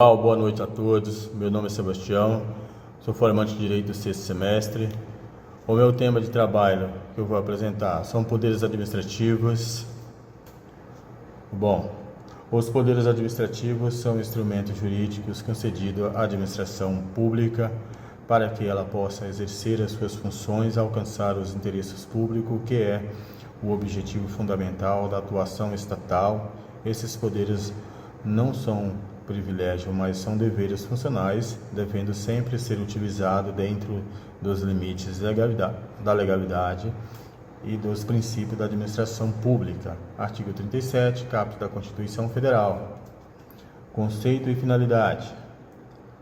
Boa noite a todos, meu nome é Sebastião, sou formante de Direito do sexto semestre. O meu tema de trabalho que eu vou apresentar são poderes administrativos. Os poderes administrativos são instrumentos jurídicos concedidos à administração pública para que ela possa exercer as suas funções e alcançar os interesses públicos, que é o objetivo fundamental da atuação estatal. Esses poderes não são privilégio, mas são deveres funcionais, devendo sempre ser utilizado dentro dos limites da legalidade e dos princípios da administração pública. Artigo 37, caput da Constituição Federal. Conceito e finalidade.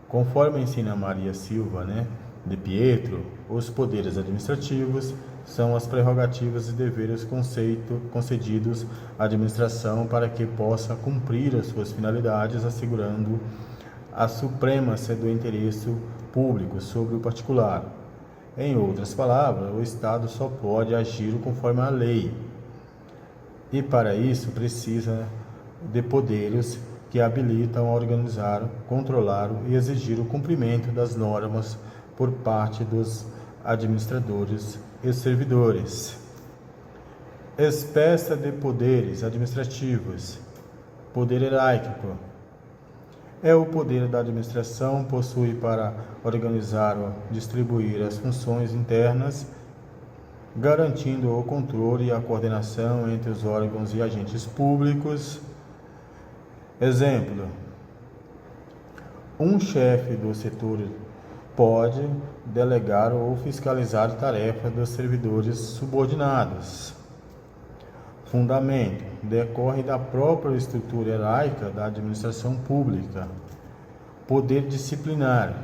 Conforme ensina Maria Silva, de Pietro, os poderes administrativos são as prerrogativas e deveres concedidos à administração para que possa cumprir as suas finalidades, assegurando a supremacia do interesse público sobre o particular. Em outras palavras, o Estado só pode agir conforme a lei, e para isso precisa de poderes que habilitam a organizar, controlar e exigir o cumprimento das normas por parte dos administradores e servidores. Espécie de poderes administrativos. Poder hierárquico. É o poder da administração, possui para organizar ou distribuir as funções internas, garantindo o controle e a coordenação entre os órgãos e agentes públicos. Exemplo: um chefe do setor pode delegar ou fiscalizar tarefas dos servidores subordinados. Fundamento: decorre da própria estrutura hierárquica da administração pública. Poder disciplinar: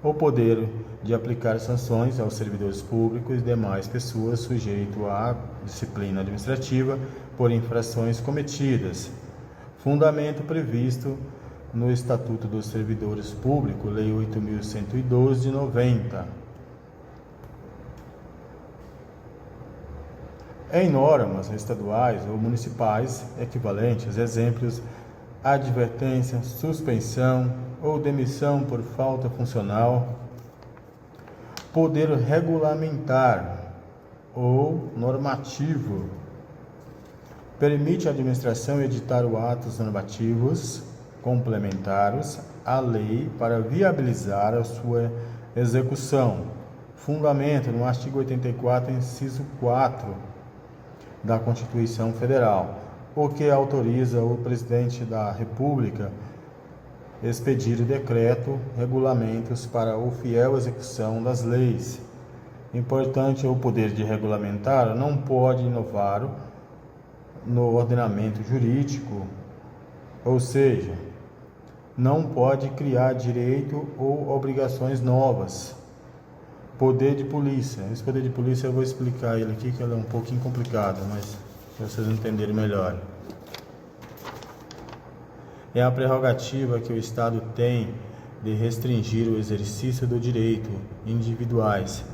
o poder de aplicar sanções aos servidores públicos e demais pessoas sujeitas à disciplina administrativa por infrações cometidas. Fundamento previsto no Estatuto dos Servidores Públicos, Lei 8.112 de 90. Em normas estaduais ou municipais equivalentes, exemplos: advertência, suspensão ou demissão por falta funcional. Poder regulamentar ou normativo: permite à administração editar atos normativos complementares à lei para viabilizar a sua execução. Fundamento no artigo 84, inciso 4 da Constituição Federal, o que autoriza o presidente da República expedir decreto, regulamentos para a fiel execução das leis. Importante: o poder de regulamentar não pode inovar no ordenamento jurídico, ou seja, não pode criar direito ou obrigações novas. Poder de polícia. Esse poder de polícia eu vou explicar ele aqui, que ele é um pouquinho complicado, mas para vocês entenderem melhor. É a prerrogativa que o Estado tem de restringir o exercício do direito individuais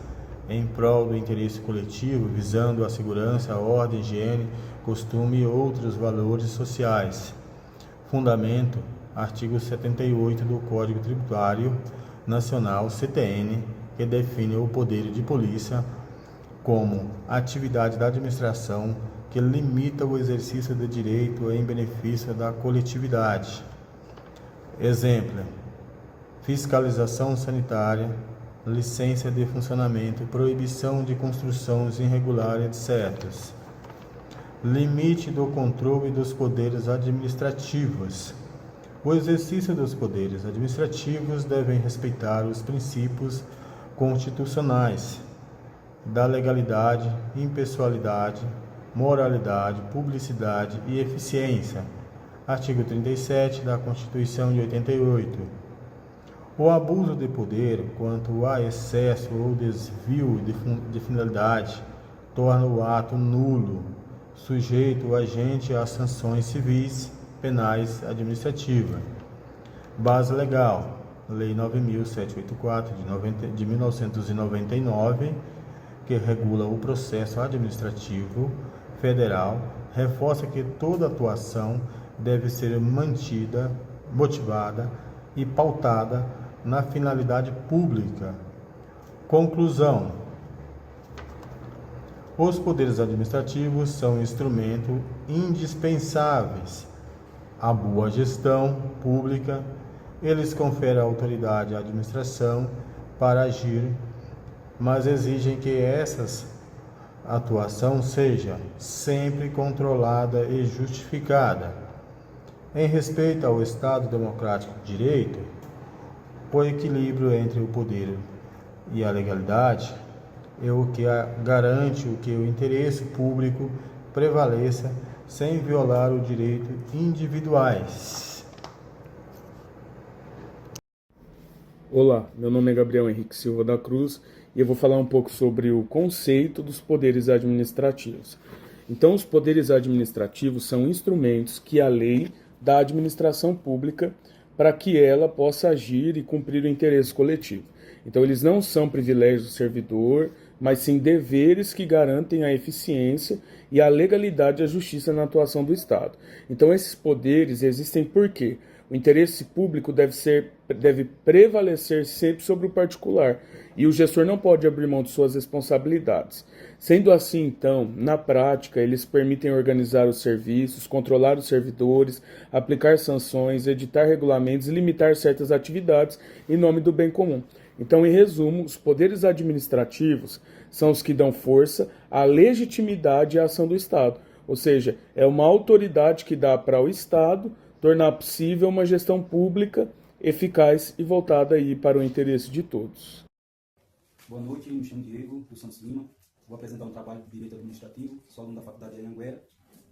em prol do interesse coletivo, visando a segurança, a ordem, higiene, costume e outros valores sociais. Fundamento: artigo 78 do Código Tributário Nacional, CTN, que define o poder de polícia como atividade da administração que limita o exercício do direito em benefício da coletividade. Exemplo: fiscalização sanitária, licença de funcionamento, proibição de construções irregulares, etc. Limite do controle dos poderes administrativos. O exercício dos poderes administrativos deve respeitar os princípios constitucionais da legalidade, impessoalidade, moralidade, publicidade e eficiência. Artigo 37 da Constituição de 88. O abuso de poder, quanto a excesso ou desvio de finalidade, torna o ato nulo, sujeito o agente às sanções civis, penais, administrativas. Base legal: Lei 9.784 de 1999, que regula o processo administrativo federal, reforça que toda atuação deve ser mantida, motivada e pautada na finalidade pública. Conclusão: os poderes administrativos são instrumentos indispensáveis à boa gestão pública. Eles conferem autoridade à administração para agir, mas exigem que essa atuação seja sempre controlada e justificada. Em respeito ao Estado Democrático de Direito, o equilíbrio entre o poder e a legalidade é o que garante que o interesse público prevaleça sem violar os direitos individuais. Olá, meu nome é Gabriel Henrique Silva da Cruz e eu vou falar um pouco sobre o conceito dos poderes administrativos. Então, os poderes administrativos são instrumentos que a lei dá à administração pública para que ela possa agir e cumprir o interesse coletivo. Então, eles não são privilégios do servidor, mas sim deveres que garantem a eficiência e a legalidade e a justiça na atuação do Estado. Então, esses poderes existem por quê? O interesse público deve prevalecer sempre sobre o particular e o gestor não pode abrir mão de suas responsabilidades. Sendo assim, então, na prática, eles permitem organizar os serviços, controlar os servidores, aplicar sanções, editar regulamentos e limitar certas atividades em nome do bem comum. Então, em resumo, os poderes administrativos são os que dão força à legitimidade e à ação do Estado. Ou seja, é uma autoridade que dá para o Estado tornar possível uma gestão pública eficaz e voltada aí para o interesse de todos. Boa noite, me chamo Diego dos Santos Lima, vou apresentar um trabalho de Direito Administrativo, sou aluno da Faculdade de Anhanguera,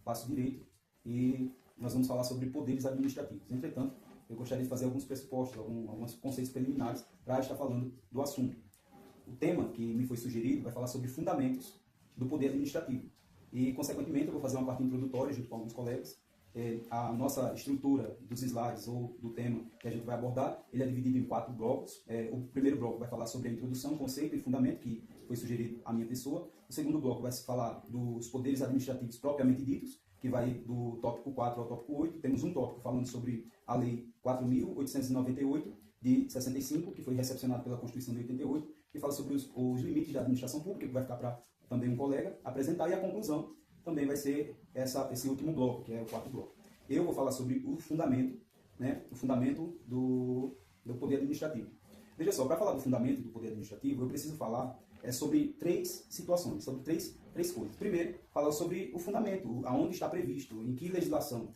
faço Direito e nós vamos falar sobre poderes administrativos. Entretanto, eu gostaria de fazer alguns pressupostos, alguns conceitos preliminares para estar falando do assunto. O tema que me foi sugerido vai falar sobre fundamentos do poder administrativo e, consequentemente, eu vou fazer uma parte introdutória junto com alguns colegas. A nossa estrutura dos slides ou do tema que a gente vai abordar, ele é dividido em 4 blocos. O primeiro bloco vai falar sobre a introdução, conceito e fundamento, que foi sugerido à minha pessoa. O segundo bloco vai falar dos poderes administrativos propriamente ditos, que vai do tópico 4 ao tópico 8. Temos um tópico falando sobre a Lei 4.898 de 65, que foi recepcionada pela Constituição de 88, que fala sobre os limites da administração pública, que vai ficar para também um colega apresentar, e a conclusão também vai ser esse último bloco, que é o 4º bloco. Eu vou falar sobre o fundamento, né, o fundamento do poder administrativo. Veja só, para falar do fundamento do poder administrativo, eu preciso falar sobre 3 situações, sobre três coisas. Primeiro, falar sobre o fundamento, aonde está previsto, em que legislação.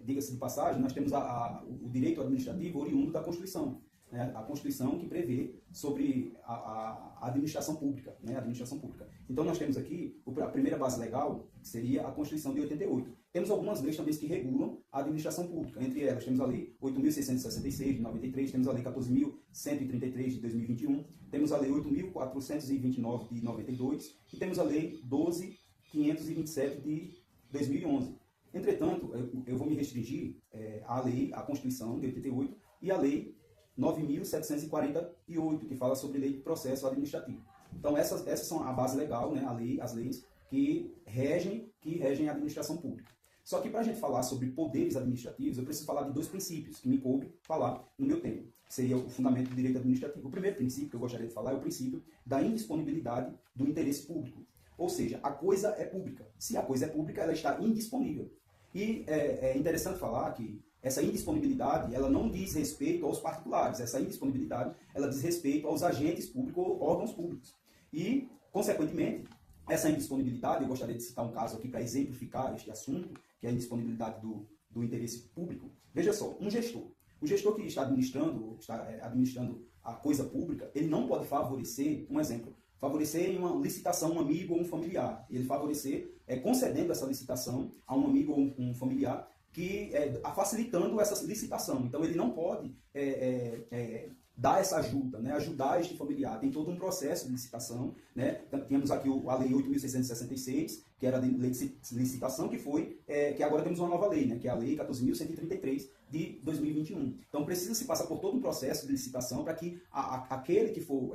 Diga-se de passagem, nós temos o direito administrativo oriundo da Constituição. A Constituição que prevê sobre a administração pública, né? A administração pública. Então, nós temos aqui a primeira base legal, que seria a Constituição de 88. Temos algumas leis também que regulam a administração pública. Entre elas, temos a Lei 8.666, de 93, temos a Lei 14.133, de 2021, temos a Lei 8.429, de 92, e temos a Lei 12.527, de 2011. Entretanto, eu vou me restringir à Constituição de 88 e à Lei 9.748, que fala sobre lei de processo administrativo. Então, essas são a base legal, né, as leis que regem a administração pública. Só que para a gente falar sobre poderes administrativos, eu preciso falar de 2 princípios que me coube falar no meu tempo, que seria o fundamento do direito administrativo. O primeiro princípio que eu gostaria de falar é o princípio da indisponibilidade do interesse público. Ou seja, a coisa é pública. Se a coisa é pública, ela está indisponível. E é interessante falar que essa indisponibilidade, ela não diz respeito aos particulares. Essa indisponibilidade, ela diz respeito aos agentes públicos ou órgãos públicos. E, consequentemente, essa indisponibilidade, eu gostaria de citar um caso aqui para exemplificar este assunto, que é a indisponibilidade do interesse público. Veja só, o gestor que está administrando a coisa pública, ele não pode favorecer, um exemplo, favorecer em uma licitação um amigo ou um familiar. Ele favorecer concedendo essa licitação a um amigo ou um familiar, facilitando essa licitação. Então, ele não pode dar essa ajuda, né? Ajudar este familiar. Tem todo um processo de licitação. Né? Temos aqui a Lei 8.666, que era a lei de licitação, que agora temos uma nova lei, né? Que é a Lei 14.133, de 2021. Então, precisa-se passar por todo um processo de licitação para que aquele que for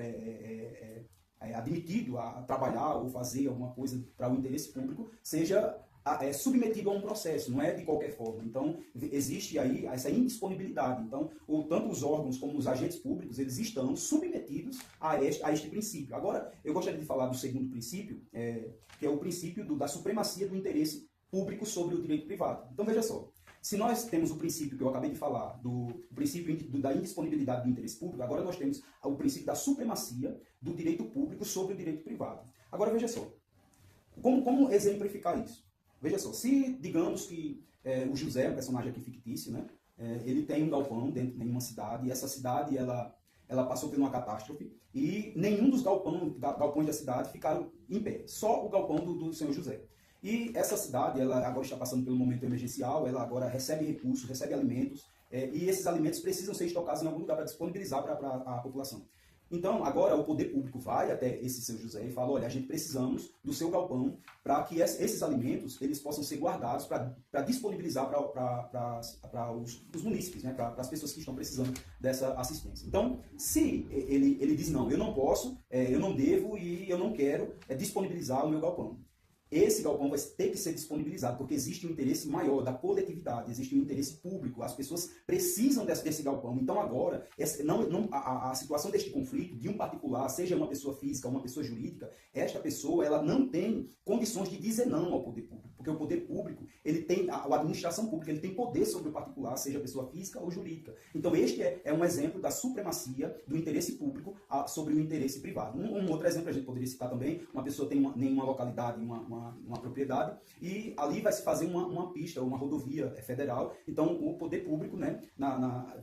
admitido a trabalhar ou fazer alguma coisa para o interesse público seja é submetido a um processo, não é de qualquer forma. Então, existe aí essa indisponibilidade. Então, tanto os órgãos como os agentes públicos, eles estão submetidos a este princípio. Agora, eu gostaria de falar do segundo princípio, que é o princípio da supremacia do interesse público sobre o direito privado. Então, veja só. Se nós temos o princípio que eu acabei de falar, do princípio da indisponibilidade do interesse público, agora nós temos o princípio da supremacia do direito público sobre o direito privado. Agora, veja só. Como exemplificar isso? Veja só, se digamos que o José, um personagem aqui fictício, né, ele tem um galpão dentro de uma cidade, e essa cidade ela passou por uma catástrofe, e nenhum dos galpões da cidade ficaram em pé, só o galpão do senhor José. E essa cidade, ela agora está passando pelo momento emergencial, ela agora recebe recursos, recebe alimentos, e esses alimentos precisam ser estocados em algum lugar para disponibilizar para a população. Então, agora o poder público vai até esse seu José e fala, olha, a gente precisamos do seu galpão para que esses alimentos eles possam ser guardados para disponibilizar para os munícipes, né, para as pessoas que estão precisando dessa assistência. Então, se ele diz, não, eu não posso, eu não devo e eu não quero disponibilizar o meu galpão. Esse galpão vai ter que ser disponibilizado, porque existe um interesse maior da coletividade, existe um interesse público, as pessoas precisam desse galpão. Então agora, a situação deste conflito, de um particular, seja uma pessoa física ou uma pessoa jurídica, esta pessoa ela não tem condições de dizer não ao poder público, porque o poder público, ele tem, a administração pública, ele tem poder sobre o particular, seja pessoa física ou jurídica. Então este é um exemplo da supremacia do interesse público sobre o interesse privado. Um outro exemplo a gente poderia citar também, uma pessoa tem nenhuma localidade, uma propriedade, e ali vai se fazer uma pista, uma rodovia federal, então o poder público, né,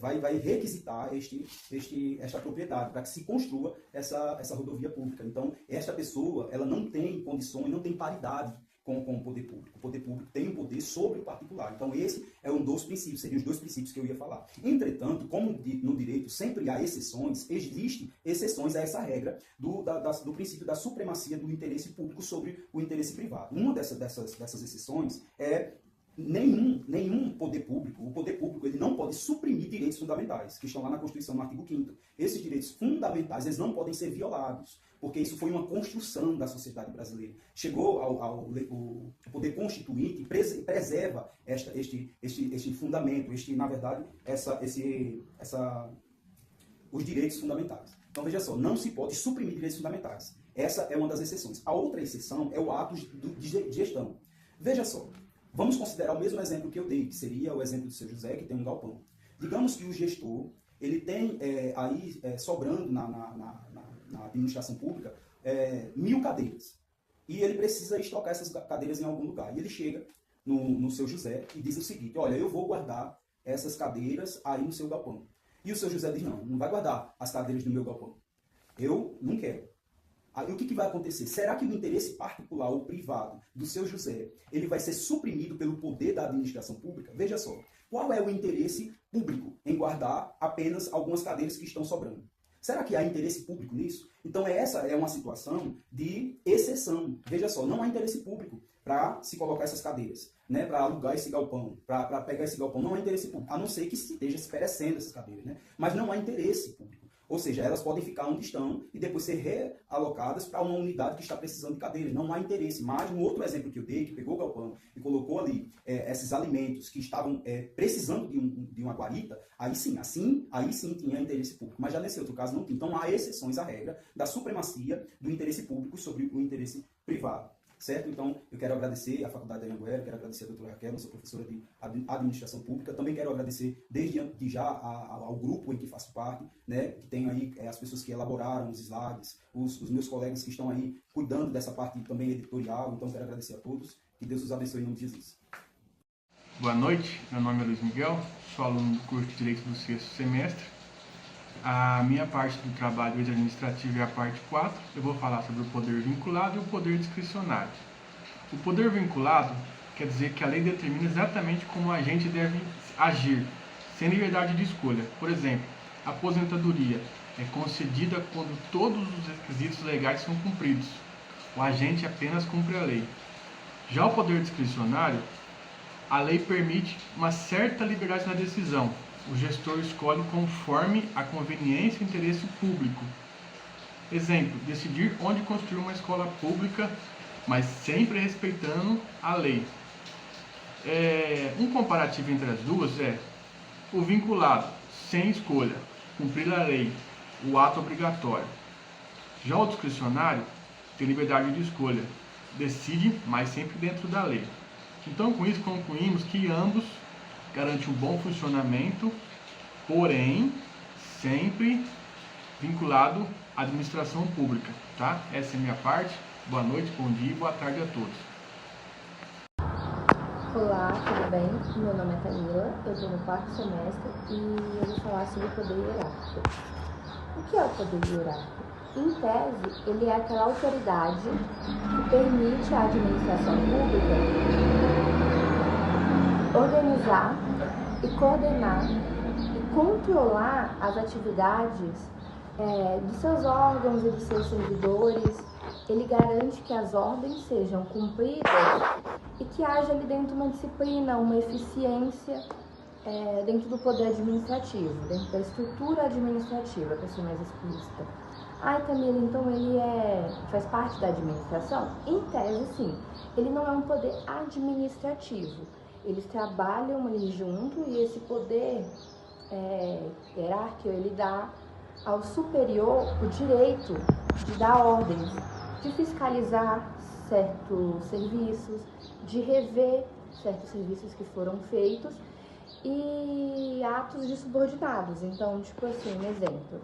vai requisitar esta propriedade para que se construa essa rodovia pública. Então, esta pessoa, ela não tem condições, não tem paridade com o poder público. O poder público tem um poder sobre o particular. Então, esse é um dos princípios, seriam os dois princípios que eu ia falar. Entretanto, como no direito sempre há exceções, existem exceções a essa regra do princípio da supremacia do interesse público sobre o interesse privado. Uma dessas exceções é nenhum poder público, o poder público ele não pode suprimir direitos fundamentais, que estão lá na Constituição, no artigo 5º. Esses direitos fundamentais, eles não podem ser violados, porque isso foi uma construção da sociedade brasileira. Chegou o poder constituinte e preserva este fundamento, na verdade, os direitos fundamentais. Então, veja só, não se pode suprimir direitos fundamentais. Essa é uma das exceções. A outra exceção é o ato de gestão. Veja só, vamos considerar o mesmo exemplo que eu dei, que seria o exemplo do seu José, que tem um galpão. Digamos que o gestor, ele tem sobrando na administração pública 1000 cadeiras. E ele precisa estocar essas cadeiras em algum lugar. E ele chega no seu José e diz o seguinte, olha, eu vou guardar essas cadeiras aí no seu galpão. E o seu José diz, não vai guardar as cadeiras no meu galpão. Eu não quero. Aí o que vai acontecer? Será que o interesse particular ou privado do seu José, ele vai ser suprimido pelo poder da administração pública? Veja só, qual é o interesse público em guardar apenas algumas cadeiras que estão sobrando? Será que há interesse público nisso? Então essa é uma situação de exceção. Veja só, não há interesse público para se colocar essas cadeiras, né, para alugar esse galpão, para pegar esse galpão. Não há interesse público, a não ser que se esteja se perecendo essas cadeiras, né? Mas não há interesse público. Ou seja, elas podem ficar onde estão e depois ser realocadas para uma unidade que está precisando de cadeiras. Não há interesse. Mas um outro exemplo que eu dei, que pegou o galpão e colocou ali esses alimentos que estavam precisando de uma guarita, aí sim tinha interesse público. Mas já nesse outro caso não tinha. Então há exceções à regra da supremacia do interesse público sobre o interesse privado. Certo? Então, eu quero agradecer à Faculdade de Anhanguera, quero agradecer a doutora Raquel, nossa professora de Administração Pública. Também quero agradecer desde já ao grupo em que faço parte, né, que tem aí as pessoas que elaboraram os slides, os meus colegas que estão aí cuidando dessa parte também editorial. Então, quero agradecer a todos. Que Deus os abençoe em nome de Jesus. Boa noite, meu nome é Luiz Miguel, sou aluno do curso de Direito do 6º semestre. A minha parte do trabalho administrativo é a parte 4. Eu vou falar sobre o poder vinculado e o poder discricionário. O poder vinculado quer dizer que a lei determina exatamente como o agente deve agir, sem liberdade de escolha. Por exemplo, a aposentadoria é concedida quando todos os requisitos legais são cumpridos. O agente apenas cumpre a lei. Já o poder discricionário, a lei permite uma certa liberdade na decisão. O gestor escolhe conforme a conveniência e interesse público. Exemplo, decidir onde construir uma escola pública, mas sempre respeitando a lei. Um comparativo entre as duas é o vinculado, sem escolha, cumprir a lei, o ato obrigatório. Já o discricionário tem liberdade de escolha, decide, mas sempre dentro da lei. Então, com isso, concluímos que ambos garantem um bom funcionamento, porém, sempre vinculado à administração pública, tá? Essa é a minha parte. Boa noite, bom dia e boa tarde a todos. Olá, tudo bem? Meu nome é Camila, eu estou no 4º semestre e eu vou falar sobre o poder hierárquico. O que é o poder hierárquico? Em tese, ele é aquela autoridade que permite à administração pública organizar e coordenar e controlar as atividades de seus órgãos e dos seus servidores. Ele garante que as ordens sejam cumpridas e que haja ali dentro uma disciplina, uma eficiência dentro do poder administrativo, dentro da estrutura administrativa, para ser mais explícita. Ai, Camila, então ele faz parte da administração? Em tese, sim. Ele não é um poder administrativo. Eles trabalham ali junto e esse poder hierárquico, ele dá ao superior o direito de dar ordens, de fiscalizar certos serviços, de rever certos serviços que foram feitos e atos de subordinados. Então, tipo assim, um exemplo,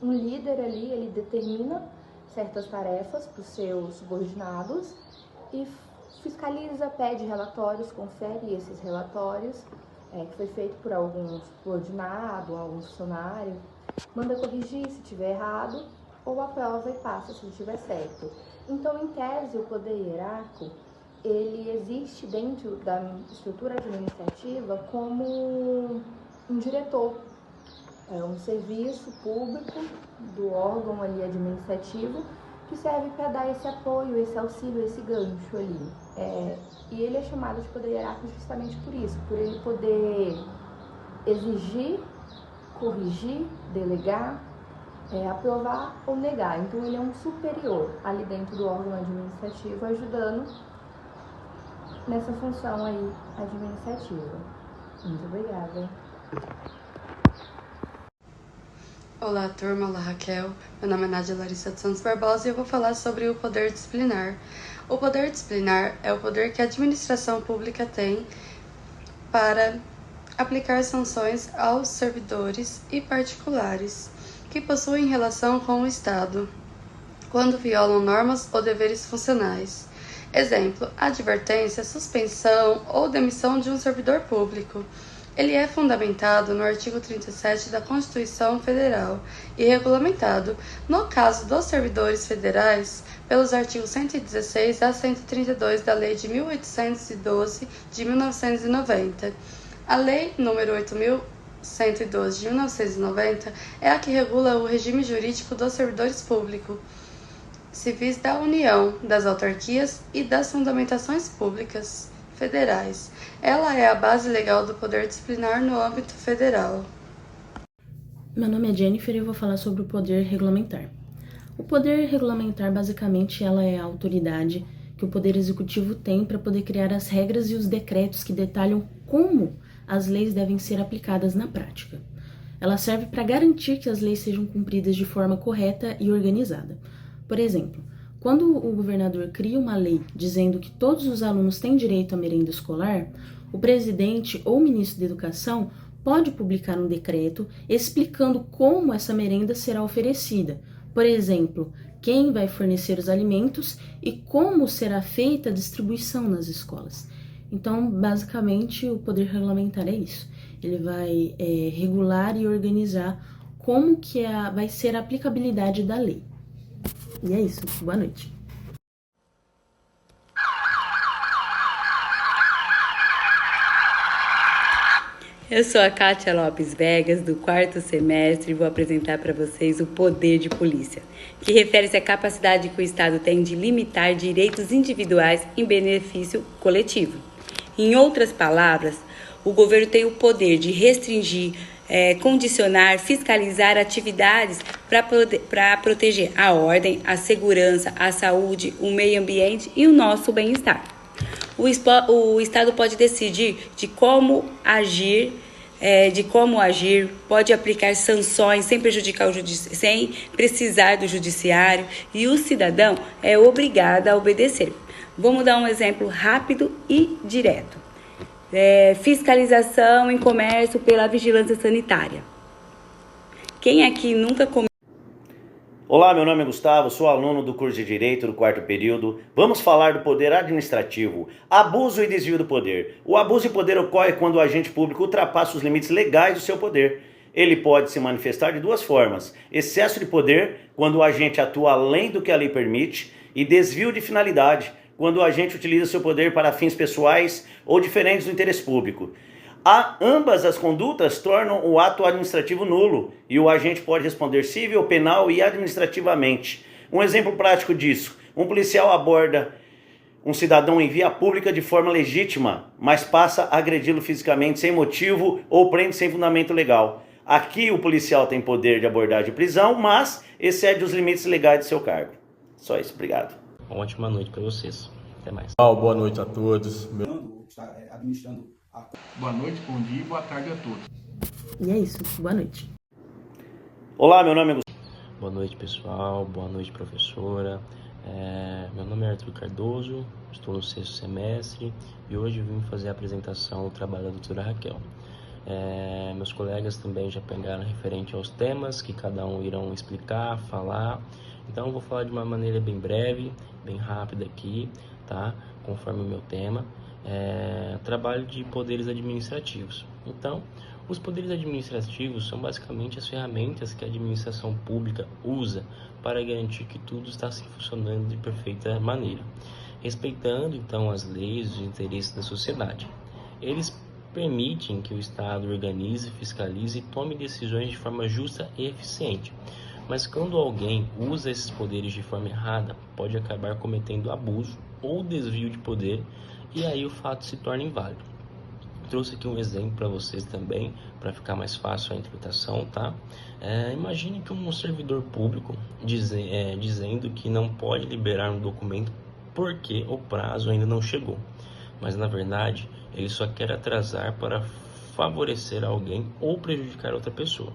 um líder ali, ele determina certas tarefas para os seus subordinados e fiscaliza, pede relatórios, confere esses relatórios que foi feito por algum subordinado, algum funcionário, manda corrigir se tiver errado ou aprova e passa se estiver certo. Então, em tese, o poder hierárquico, ele existe dentro da estrutura administrativa como um diretor, um serviço público do órgão ali administrativo que serve para dar esse apoio, esse auxílio, esse gancho ali. E ele é chamado de poder hierárquico justamente por isso, por ele poder exigir, corrigir, delegar, aprovar ou negar. Então ele é um superior ali dentro do órgão administrativo, ajudando nessa função aí administrativa. Muito obrigada. Olá, turma. Olá, Raquel. Meu nome é Nádia Larissa dos Santos Barbosa e eu vou falar sobre o poder disciplinar. O poder disciplinar é o poder que a administração pública tem para aplicar sanções aos servidores e particulares que possuem relação com o Estado, quando violam normas ou deveres funcionais. Exemplo, advertência, suspensão ou demissão de um servidor público. Ele é fundamentado no artigo 37 da Constituição Federal e regulamentado, no caso dos servidores federais, pelos artigos 116 a 132 da Lei de 1812 de 1990. A Lei nº 8.112 de 1990 é a que regula o regime jurídico dos servidores públicos civis da União, das autarquias e das fundamentações públicas federais. Ela é a base legal do poder disciplinar no âmbito federal. Meu nome é Jennifer e eu vou falar sobre o poder regulamentar. O poder regulamentar, basicamente, ela é a autoridade que o Poder Executivo tem para poder criar as regras e os decretos que detalham como as leis devem ser aplicadas na prática. Ela serve para garantir que as leis sejam cumpridas de forma correta e organizada. Por exemplo, quando o governador cria uma lei dizendo que todos os alunos têm direito à merenda escolar, o presidente ou ministro da Educação pode publicar um decreto explicando como essa merenda será oferecida. Por exemplo, quem vai fornecer os alimentos e como será feita a distribuição nas escolas. Então, basicamente, o poder regulamentar é isso. Ele vai regular e organizar como que vai ser a aplicabilidade da lei. E é isso. Boa noite. Eu sou a Kátia Lopes Vegas, do 4º semestre, e vou apresentar para vocês o poder de polícia, que refere-se à capacidade que o Estado tem de limitar direitos individuais em benefício coletivo. Em outras palavras, o governo tem o poder de restringir, condicionar, fiscalizar atividades para proteger a ordem, a segurança, a saúde, o meio ambiente e o nosso bem-estar. o Estado pode decidir de como agir, pode aplicar sanções sem prejudicar sem precisar do judiciário, e o cidadão é obrigado a obedecer. Vamos dar um exemplo rápido e direto. Fiscalização em comércio pela vigilância sanitária. Quem aqui nunca comeu? Olá, meu nome é Gustavo, sou aluno do curso de Direito do 4º período. Vamos falar do poder administrativo, abuso e desvio do poder. O abuso de poder ocorre quando o agente público ultrapassa os limites legais do seu poder. Ele pode se manifestar de duas formas: excesso de poder, quando o agente atua além do que a lei permite, e desvio de finalidade, quando o agente utiliza seu poder para fins pessoais ou diferentes do interesse público. Ambas as condutas tornam o ato administrativo nulo e o agente pode responder civil, penal e administrativamente. Um exemplo prático disso: um policial aborda um cidadão em via pública de forma legítima, mas passa a agredi-lo fisicamente sem motivo ou prende sem fundamento legal. Aqui o policial tem poder de abordagem e prisão, mas excede os limites legais de seu cargo. Só isso, obrigado. Uma ótima noite para vocês. Até mais. Boa noite a todos. Está administrando a... Boa noite, bom dia e boa tarde a todos. E é isso. Boa noite. Olá, meu nome é Gustavo. Boa noite, pessoal. Boa noite, professora. Meu nome é Arthur Cardoso, estou no 6º semestre e hoje vim fazer a apresentação do trabalho da doutora Raquel. Meus colegas também já pegaram referente aos temas que cada um irão explicar, falar. Então eu vou falar de uma maneira bem breve, bem rápida aqui, tá? Conforme o meu tema. Trabalho de poderes administrativos. Então, os poderes administrativos são basicamente as ferramentas que a administração pública usa para garantir que tudo está se funcionando de perfeita maneira, respeitando então as leis e os interesses da sociedade. Eles permitem que o Estado organize, fiscalize e tome decisões de forma justa e eficiente. Mas quando alguém usa esses poderes de forma errada, pode acabar cometendo abuso ou desvio de poder, e aí o fato se torna inválido. Trouxe aqui um exemplo para vocês também, para ficar mais fácil a interpretação, tá? Imagine que um servidor público dizendo que não pode liberar um documento porque o prazo ainda não chegou. Mas na verdade, ele só quer atrasar para favorecer alguém ou prejudicar outra pessoa.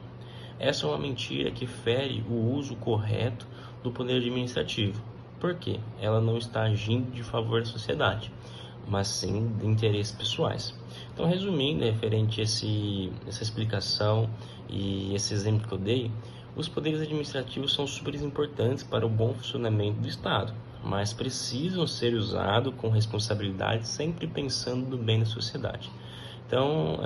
Essa é uma mentira que fere o uso correto do poder administrativo. Por quê? Ela não está agindo de favor à sociedade, mas sim de interesses pessoais. Então, resumindo, referente a essa explicação e esse exemplo que eu dei, os poderes administrativos são super importantes para o bom funcionamento do Estado, mas precisam ser usados com responsabilidade, sempre pensando no bem da sociedade. Então,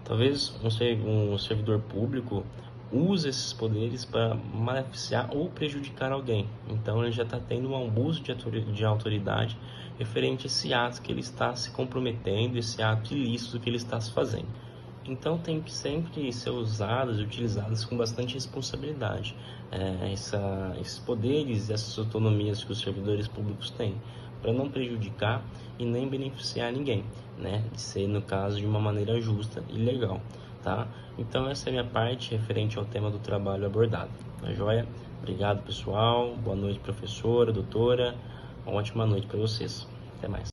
talvez um servidor público use esses poderes para maleficiar ou prejudicar alguém. Então ele já está tendo um abuso de autoridade referente a esse ato que ele está se comprometendo, esse ato ilícito que ele está se fazendo. Então tem que sempre ser usadas e utilizadas com bastante responsabilidade esses poderes e essas autonomias que os servidores públicos têm, para não prejudicar e nem beneficiar ninguém, né? De ser, no caso, de uma maneira justa e legal, tá? Então essa é a minha parte referente ao tema do trabalho abordado. Tá joia? Obrigado, pessoal. Boa noite, professora, doutora. Uma ótima noite para vocês. Até mais.